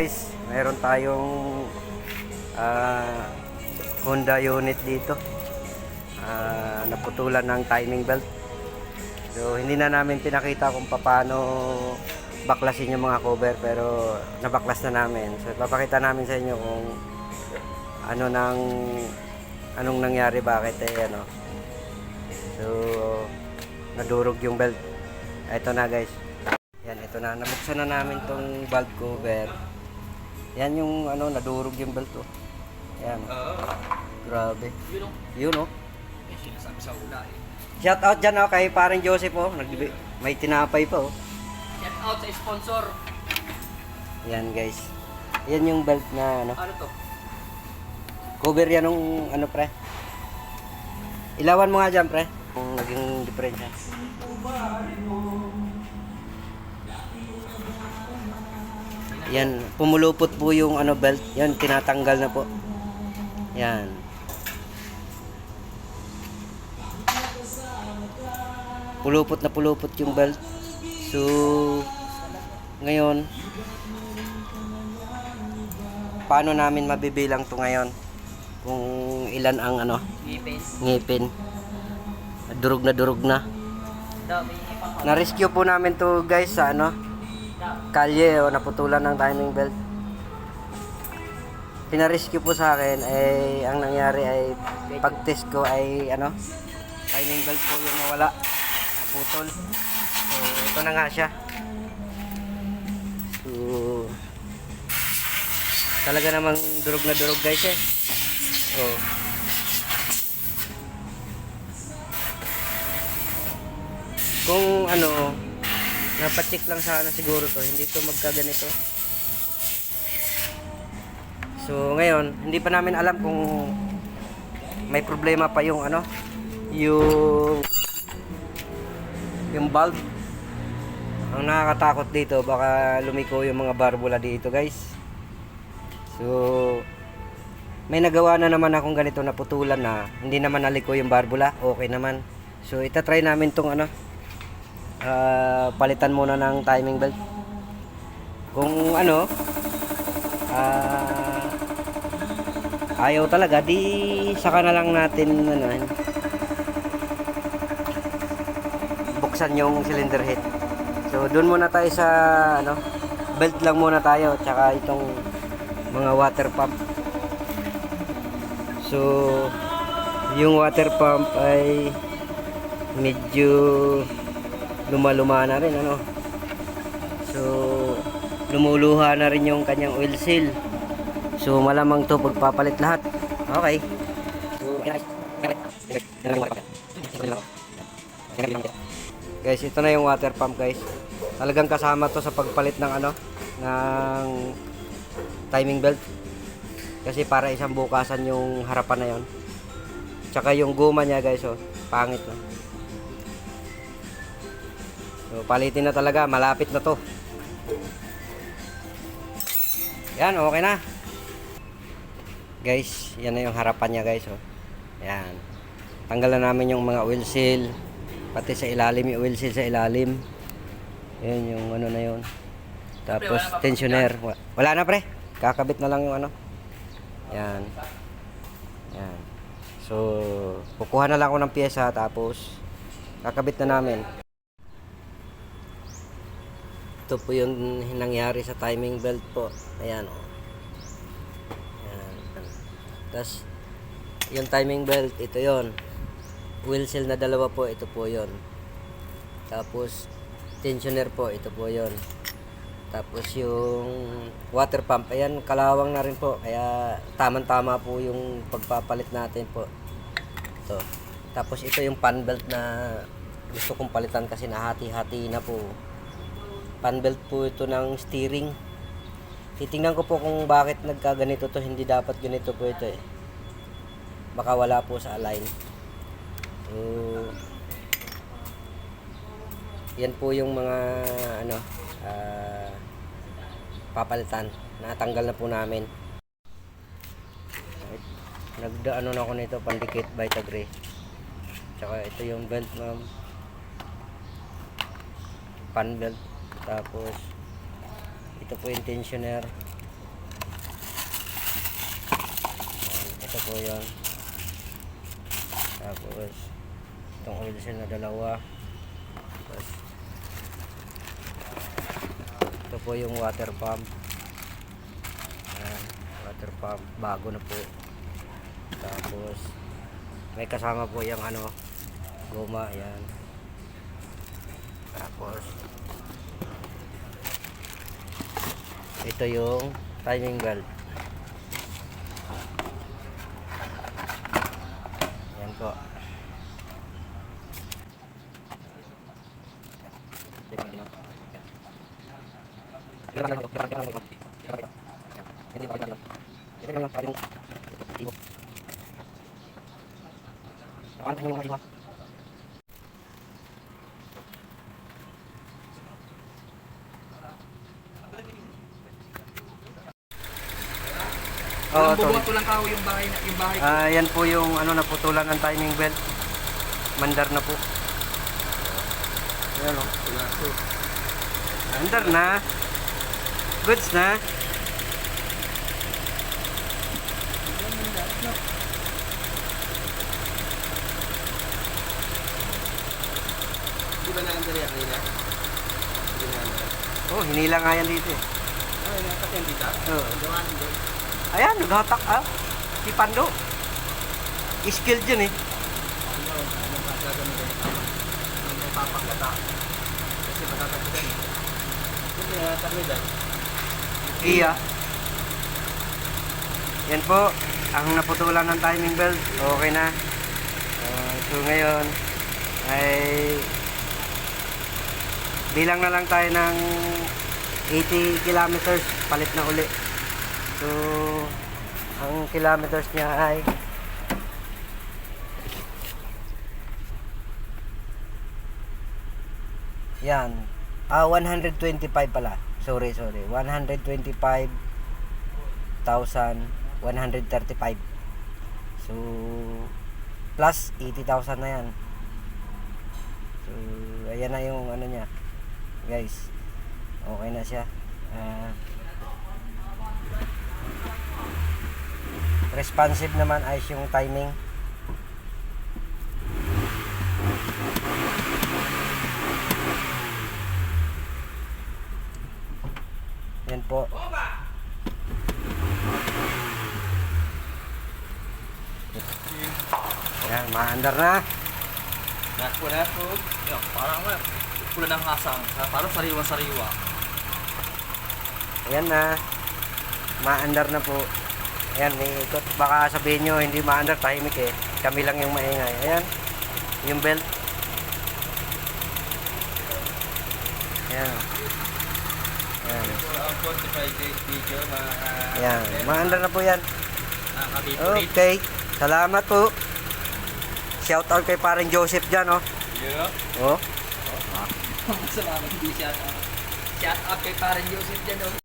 Guys, mayroon tayong Honda unit dito. Naputulan ng timing belt. So hindi na namin pinakita kung paano baklasin yung mga cover, pero nabaklas na namin. So papakita namin sa inyo kung anong nangyari, bakit ano. So nadurog yung belt. Ito na guys. Yan, ito na. Nabuksan na namin tong valve cover. Yan yung nadurog yung belt oh. Yan. Grabe. Yun oh. Sinasabi sa ula eh. Shout out dyan kay parang Joseph oh. May tinapay pa oh. Shout out sa sponsor. Yan guys. Yan yung belt na Ano to? cover yan ng pre. Ilawan mo nga dyan pre. Kung naging diferensya. Yan, pumulupot po yung belt. Yan, tinatanggal na po. Yan. Pulupot na pulupot yung belt. So, ngayon, paano namin mabibilang to ngayon? Kung ilan ang ngipin. Durog na. Na-rescue po namin to guys sa kalye o naputulan ng timing belt. Pina-rescue po sa akin ay ang nangyari ay pag-test ko ay timing belt po yung nawala, naputol. So ito na nga siya. So talaga namang durog na durog guys eh. So kung napacheck lang sana siguro to, hindi to magkaganito. So ngayon, hindi pa namin alam kung may problema pa yung yung valve. Ang nakakatakot dito, baka lumiko yung mga barbula dito guys. So may nagawa na naman akong ganito na putulan na hindi naman naliko yung barbula, okay naman. So itatry namin tong palitan muna ng timing belt. Kung ayaw talaga, di saka na lang natin buksan yung cylinder head. So doon muna tayo sa belt lang muna tayo, tsaka itong mga water pump. So yung water pump ay medyo luma-luma na rin so lumuluha na rin yung kanyang oil seal. So malamang to pagpapalit lahat. Okay, guys, ito na yung water pump guys. Talagang kasama to sa pagpalit ng ng timing belt, kasi para isang bukasan yung harapan na yon. Tsaka yung guma niya guys pangit no. So palitin na talaga, malapit na to. Yan, okay na. Guys, yan na yung harapan niya guys Yan. Tanggalan namin yung mga oil seal, pati sa ilalim yung oil seal sa ilalim. Yan yung na yun. Tapos tensioner. Wala na pre. Kakabit na lang yung Yan. Yan. So, kukuha na lang ako ng pyesa tapos kakabit na namin. Ito po yung nangyari sa timing belt po. Ayan Ayan. Tapos yung timing belt, ito yon. Wheel seal na dalawa po, ito po yon. Tapos tensioner po, ito po yon. Tapos yung water pump, ayan, kalawang na rin po. Kaya tamang-tama po yung pagpapalit natin po. Ito. Tapos ito yung pan belt na gusto kong palitan kasi nahati-hati na po. Pan belt po ito ng steering. Titingnan ko po kung bakit nagkaganito to. Hindi dapat ganito po ito eh. Baka wala po sa align. So yan po yung mga papalitan. Natanggal na po namin. Nagdaano na ako nito, pandikit Vitagrey. Tsaka ito yung belt pan belt. Tapos ito po yung tensioner. Ito po yun. Tapos, itong oil seal na dalawa. Tapos, ito po yung water pump. Ayan, water pump. Bago na po. Tapos, may kasama po yung ano, goma. Ayan. Tapos, ito yung timing belt. Ayan po. Oh, bubuhat lang kao yung bahay yung bahay ko. Yan po yung ano, naputulan ng timing belt. Mandar na po. Ayan o. Mandar na. Goods na. Di ba nalandari yan kanina? Hindi nalandari. Oh, hinila nga yan dito eh. Ay, nakatin dito? Oo. Gawan din. Ayan, naghatak ah. Si Pando. Skilled yun eh. Anong gagawin ko ito? Anong papaglata? Kasi matatagpuan eh. Hindi na tagmidan. Iya. Yan po, ang naputulan ng timing belt. Okay na. So ngayon ay bilang na lang tayo ng 80 kilometers, palit na uli. So ang kilometers niya ay yan. 125 pala. Sorry. 125,135. So plus 80,000 na yan. So ayan na yung ano niya. Guys. Okay na siya. Responsive naman, ayos yung timing. Yan po. Yan, maandar na. Naku na po. Parang pula ng hasang. Parang sariwa-sariwa. Ayan na. Maandar na po. Ayan, may ikot. Baka sabihin nyo, hindi maandar, tahimik eh. Kami lang yung maingay. Ayan. Yung belt. Ayan. Ayan. Ang 45 days video Ayan. Maandar na po yan. nakabibigit. Okay. Salamat po. Shout out kay parang Joseph dyan, oh. Yeah. Oh. Salamat, hindi shout out. Shout out kay parang Joseph dyan, oh.